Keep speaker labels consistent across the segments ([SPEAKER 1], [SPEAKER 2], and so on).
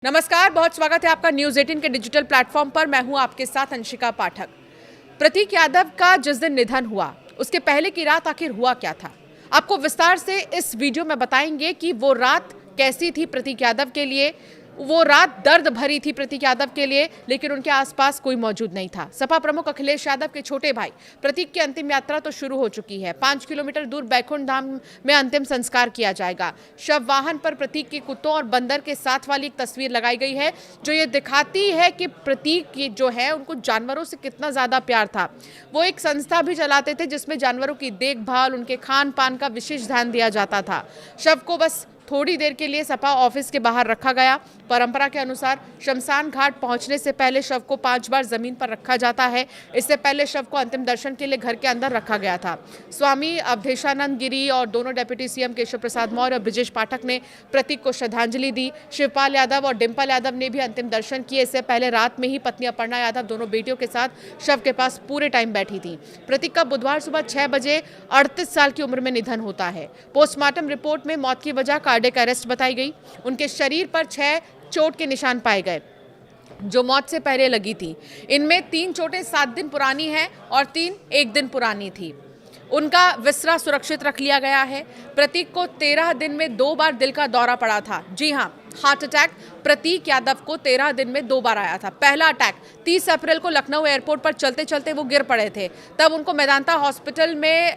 [SPEAKER 1] नमस्कार, बहुत स्वागत है आपका न्यूज़ 18 के डिजिटल प्लेटफॉर्म पर। मैं हूं आपके साथ अंशिका पाठक। प्रतीक यादव का जिस दिन निधन हुआ, उसके पहले की रात आखिर हुआ क्या था, आपको विस्तार से इस वीडियो में बताएंगे कि वो रात कैसी थी प्रतीक यादव के लिए। वो रात दर्द भरी थी प्रतीक यादव के लिए, लेकिन उनके आसपास कोई मौजूद नहीं था। सपा प्रमुख अखिलेश यादव के छोटे भाई प्रतीक की अंतिम यात्रा तो शुरू हो चुकी है। 5 किलोमीटर दूर बैकुंठ धाम में अंतिम संस्कार किया जाएगा। शव वाहन पर प्रतीक के कुत्तों और बंदर के साथ वाली एक तस्वीर लगाई गई है, जो ये दिखाती है कि प्रतीक की जो है उनको जानवरों से कितना ज़्यादा प्यार था। वो एक संस्था भी चलाते थे जिसमें जानवरों की देखभाल, उनके खान पान का विशेष ध्यान दिया जाता था। शव को बस थोड़ी देर के लिए सपा ऑफिस के बाहर रखा गया। परंपरा के अनुसार शमशान घाट पहुंचने से पहले शव को 5 बार जमीन पर रखा जाता है। इससे पहले शव को अंतिम दर्शन के लिए घर के अंदर रखा गया था। स्वामी अवधेशानंद गिरी और दोनों डिप्टी सीएम केशव प्रसाद मौर्य और ब्रजेश पाठक ने प्रतीक को श्रद्धांजलि दी। शिवपाल यादव और डिम्पल यादव ने भी अंतिम दर्शन किए। इससे पहले रात में ही पत्नी अपर्णा यादव दोनों बेटियों के साथ शव के पास पूरे टाइम बैठी थी। प्रतीक का बुधवार सुबह 6 बजे 38 साल की उम्र में निधन होता है। पोस्टमार्टम रिपोर्ट में मौत की वजह कार्डियक अरेस्ट बताई गई। उनके शरीर पर 6 चोट के निशान पाए गए जो मौत से पहले लगी थी। इनमें 3 चोटें 7 दिन पुरानी हैं और 3 1 दिन पुरानी थी। उनका विसरा सुरक्षित रख लिया गया है। प्रतीक को 13 दिन में 2 बार दिल का दौरा पड़ा था। जी हां, हार्ट अटैक प्रतीक यादव को 13 दिन में 2 बार आया था। पहला अटैक 30 अप्रैल को लखनऊ एयरपोर्ट पर चलते चलते वो गिर पड़े थे। तब उनको मेदांता हॉस्पिटल में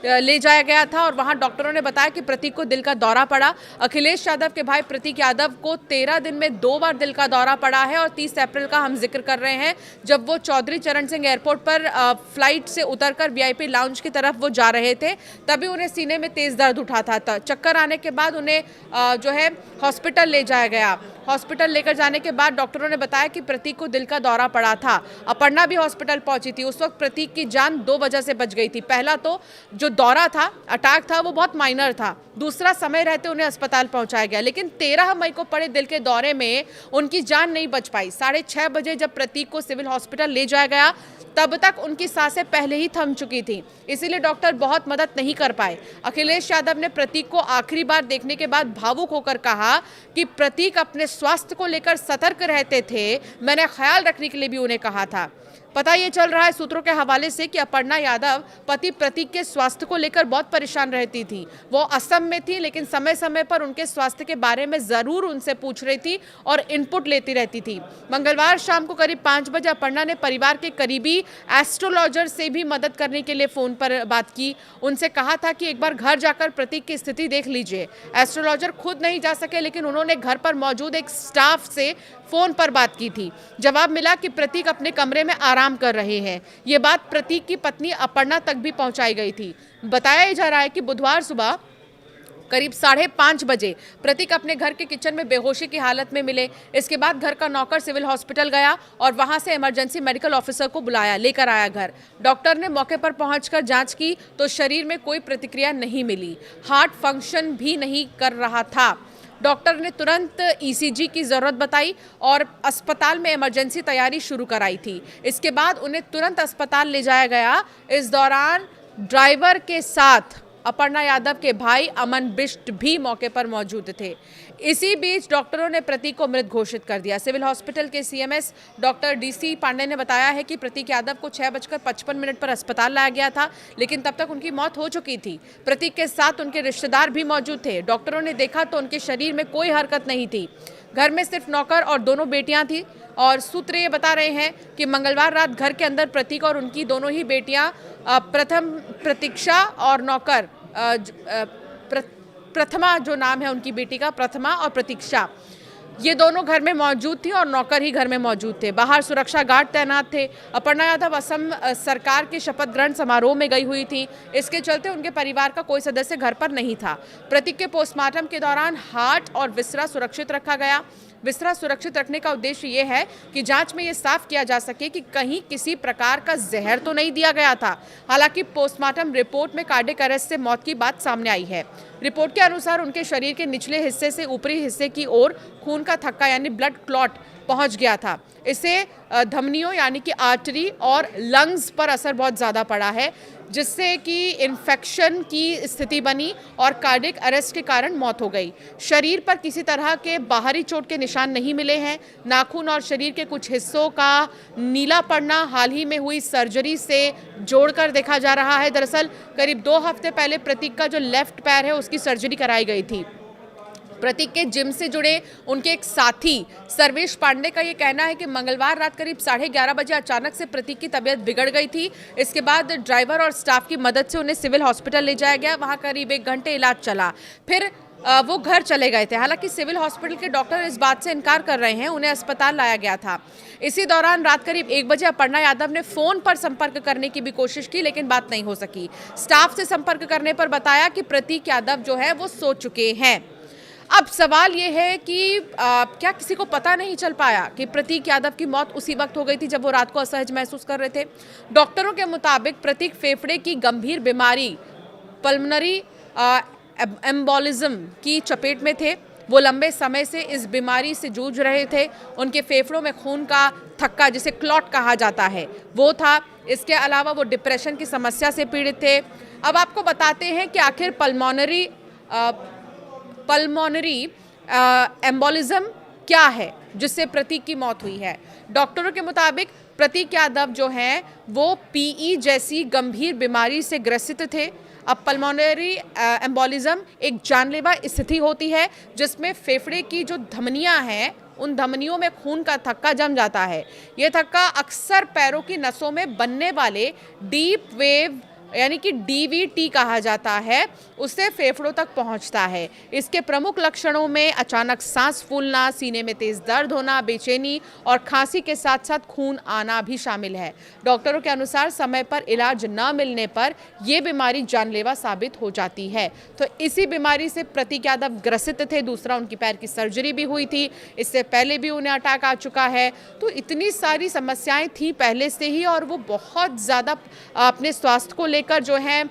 [SPEAKER 1] ले जाया गया था और वहां डॉक्टरों ने बताया कि प्रतीक को दिल का दौरा पड़ा। अखिलेश यादव के भाई प्रतीक यादव को 13 दिन में 2 बार दिल का दौरा पड़ा है और 30 अप्रैल का हम जिक्र कर रहे हैं, जब वो चौधरी चरण सिंह एयरपोर्ट पर फ्लाइट से उतरकर वीआईपी लाउंज की तरफ वो जा रहे थे। तभी उन्हें सीने में तेज दर्द उठा था। चक्कर आने के बाद उन्हें हॉस्पिटल ले जाया गया। हॉस्पिटल लेकर जाने के बाद डॉक्टरों ने बताया कि प्रतीक को दिल का दौरा पड़ा था। अपर्णा भी हॉस्पिटल पहुंची थी। उस वक्त प्रतीक की जान 2 वजह से बच गई थी। पहला तो जो दौरा था, अटैक था, वो बहुत माइनर था। दूसरा, समय रहते उन्हें अस्पताल पहुंचाया गया, लेकिन 13 मई को पड़े दिल के दौरे में उनकी जान नहीं बच पाई। 6:30 बजे जब प्रतीक को सिविल हॉस्पिटल ले जाया गया, तब तक उनकी सांसें पहले ही थम चुकी थी, इसीलिए डॉक्टर बहुत मदद नहीं कर पाए। अखिलेश यादव ने प्रतीक को आखिरी बार देखने के बाद भावुक होकर कहा कि प्रतीक अपने स्वास्थ्य को लेकर सतर्क रहते थे, मैंने ख्याल रखने के लिए भी उन्हें कहा था। पता ये चल रहा है सूत्रों के हवाले से कि अपर्णा यादव पति प्रतीक के स्वास्थ्य को लेकर बहुत परेशान रहती थी। वो असम में थी, लेकिन समय समय पर उनके स्वास्थ्य के बारे में ज़रूर उनसे पूछ रही थी और इनपुट लेती रहती थी। मंगलवार शाम को करीब 5 बजे अपर्णा ने परिवार के करीबी एस्ट्रोलॉजर से भी मदद करने के लिए फ़ोन पर बात की। उनसे कहा था कि एक बार घर जाकर प्रतीक की स्थिति देख लीजिए। एस्ट्रोलॉजर खुद नहीं जा सके, लेकिन उन्होंने घर पर मौजूद एक स्टाफ से फ़ोन पर बात की थी। जवाब मिला कि प्रतीक अपने कमरे में आराम कर रहे हैं। ये बात प्रतीक की पत्नी अपर्णा तक भी पहुंचाई गई थी। बताया जा रहा है कि बुधवार सुबह करीब 5:30 बजे प्रतीक अपने घर के किचन में बेहोशी की हालत में मिले। इसके बाद घर का नौकर सिविल हॉस्पिटल गया और वहां से इमरजेंसी मेडिकल ऑफिसर को बुलाया, लेकर आया घर। डॉक्टर ने मौके पर पहुंचकर जांच की तो शरीर में कोई प्रतिक्रिया नहीं मिली। हार्ट फंक्शन भी नहीं कर रहा था। डॉक्टर ने तुरंत ईसीजी की ज़रूरत बताई और अस्पताल में इमरजेंसी तैयारी शुरू कराई थी। इसके बाद उन्हें तुरंत अस्पताल ले जाया गया। इस दौरान ड्राइवर के साथ अपर्णा यादव के भाई अमन बिष्ट भी मौके पर मौजूद थे। इसी बीच डॉक्टरों ने प्रतीक को मृत घोषित कर दिया। सिविल हॉस्पिटल के सीएमएस डॉक्टर डीसी पांडे ने बताया है कि प्रतीक यादव को 6:55 पर अस्पताल लाया गया था, लेकिन तब तक उनकी मौत हो चुकी थी। प्रतीक के साथ उनके रिश्तेदार भी मौजूद थे। डॉक्टरों ने देखा तो उनके शरीर में कोई हरकत नहीं थी। घर में सिर्फ नौकर और दोनों बेटियां थी और सूत्र ये बता रहे हैं कि मंगलवार रात घर के अंदर प्रतीक और उनकी दोनों ही बेटियां प्रथम प्रतीक्षा और नौकर प्रथमा, जो नाम है उनकी बेटी का, प्रथमा और प्रतीक्षा, ये दोनों घर में मौजूद थी और नौकर ही घर में मौजूद थे। बाहर सुरक्षा गार्ड तैनात थे। अपर्णा यादव असम सरकार के शपथ ग्रहण समारोह में गई हुई थी। इसके चलते उनके परिवार का कोई सदस्य घर पर नहीं था। प्रतीक के पोस्टमार्टम के दौरान हार्ट और विसरा सुरक्षित रखा गया। विसरा सुरक्षित रखने का उद्देश्य ये है कि जांच में ये साफ किया जा सके कि कहीं किसी प्रकार का जहर तो नहीं दिया गया था। हालांकि पोस्टमार्टम रिपोर्ट में कार्डियक अरेस्ट से मौत की बात सामने आई है। रिपोर्ट के अनुसार उनके शरीर के निचले हिस्से से ऊपरी हिस्से की ओर खून का थक्का यानी ब्लड क्लॉट पहुंच गया था। इससे धमनियों यानी कि आर्टरी और लंग्स पर असर बहुत ज़्यादा पड़ा है, जिससे कि इन्फेक्शन की स्थिति बनी और कार्डियक अरेस्ट के कारण मौत हो गई। शरीर पर किसी तरह के बाहरी चोट के निशान नहीं मिले हैं। नाखून और शरीर के कुछ हिस्सों का नीला पड़ना हाल ही में हुई सर्जरी से जोड़कर देखा जा रहा है। दरअसल करीब 2 हफ्ते पहले प्रतीक का जो लेफ्ट पैर है उसकी सर्जरी कराई गई थी। प्रतीक के जिम से जुड़े उनके एक साथी सर्वेश पांडे का ये कहना है कि मंगलवार रात करीब 11:30 बजे अचानक से प्रतीक की तबीयत बिगड़ गई थी। इसके बाद ड्राइवर और स्टाफ की मदद से उन्हें सिविल हॉस्पिटल ले जाया गया। वहां करीब 1 घंटे इलाज चला, फिर वो घर चले गए थे। हालांकि सिविल हॉस्पिटल के डॉक्टर इस बात से इनकार कर रहे हैं, उन्हें अस्पताल लाया गया था। इसी दौरान रात करीब 1 बजे अपर्णा यादव ने फोन पर संपर्क करने की भी कोशिश की, लेकिन बात नहीं हो सकी। स्टाफ से संपर्क करने पर बताया कि प्रतीक यादव जो है वो सो चुके हैं। अब सवाल ये है कि क्या किसी को पता नहीं चल पाया कि प्रतीक यादव की मौत उसी वक्त हो गई थी जब वो रात को असहज महसूस कर रहे थे। डॉक्टरों के मुताबिक प्रतीक फेफड़े की गंभीर बीमारी पल्मोनरी एम्बोलिज्म की चपेट में थे। वो लंबे समय से इस बीमारी से जूझ रहे थे। उनके फेफड़ों में खून का थक्का, जिसे क्लॉट कहा जाता है, वो था। इसके अलावा वो डिप्रेशन की समस्या से पीड़ित थे। अब आपको बताते हैं कि आखिर पल्मोनरी एम्बोलिज्म क्या है जिससे प्रतीक की मौत हुई है। डॉक्टरों के मुताबिक प्रतीक यादव जो हैं वो पीई जैसी गंभीर बीमारी से ग्रसित थे। अब पल्मोनरी एम्बोलिज्म एक जानलेवा स्थिति होती है जिसमें फेफड़े की जो धमनियां हैं उन धमनियों में खून का थक्का जम जाता है। ये थक्का अक्सर पैरों की नसों में बनने वाले डीप वेव यानी कि डीवीटी कहा जाता है, उससे फेफड़ों तक पहुंचता है। इसके प्रमुख लक्षणों में अचानक सांस फूलना, सीने में तेज दर्द होना, बेचैनी और खांसी के साथ साथ खून आना भी शामिल है। डॉक्टरों के अनुसार समय पर इलाज न मिलने पर यह बीमारी जानलेवा साबित हो जाती है। तो इसी बीमारी से प्रतीक यादव ग्रसित थे। दूसरा, उनकी पैर की सर्जरी भी हुई थी, इससे पहले भी उन्हें अटैक आ चुका है। तो इतनी सारी समस्याएं थी पहले से ही और वो बहुत ज़्यादा अपने स्वास्थ्य को कर जो है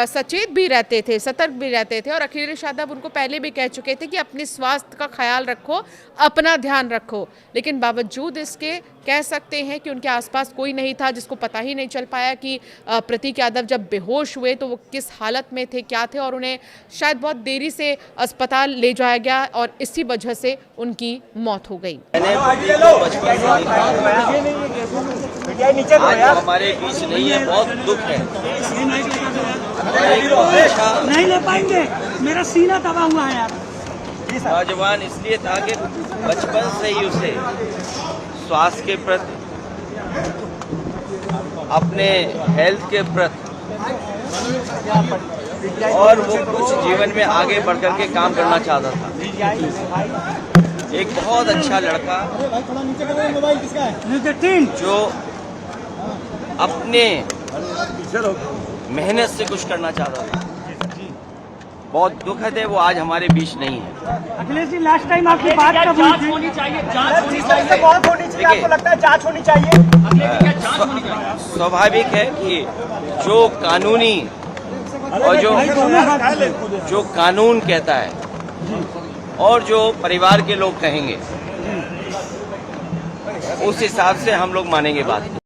[SPEAKER 1] सचेत भी रहते थे, सतर्क भी रहते थे। और अखिलेश यादव उनको पहले भी कह चुके थे कि अपने स्वास्थ्य का ख्याल रखो, अपना ध्यान रखो। लेकिन बावजूद इसके कह सकते हैं कि उनके आसपास कोई नहीं था जिसको पता ही नहीं चल पाया कि प्रतीक यादव जब बेहोश हुए तो वो किस हालत में थे, क्या थे, और उन्हें शायद बहुत देरी से अस्पताल ले जाया गया और इसी वजह से उनकी मौत हो गई।
[SPEAKER 2] आज हमारे बीच नहीं है, बहुत दुख है।
[SPEAKER 3] नहीं ले पाएंगे, मेरा सीना दबा हुआ है यार।
[SPEAKER 2] नौजवान इसलिए था कि बचपन से ही उसे स्वास्थ्य के प्रति, अपने हेल्थ के प्रति और वो कुछ जीवन में आगे बढ़ कर के काम करना चाहता था। एक बहुत अच्छा लड़का जो अपने मेहनत से कुछ करना चाहता था। बहुत दुखद है वो आज हमारे बीच नहीं है।
[SPEAKER 3] अखिलेश जी, लास्ट टाइम आपकी बात कब होनी चाहिए?
[SPEAKER 4] बहुत होनी चाहिए, आपको लगता है जांच होनी चाहिए?
[SPEAKER 2] स्वाभाविक है कि जो कानूनी और जो कानून कहता है और जो परिवार के लोग कहेंगे उस हिसाब से हम लोग मानेंगे बात।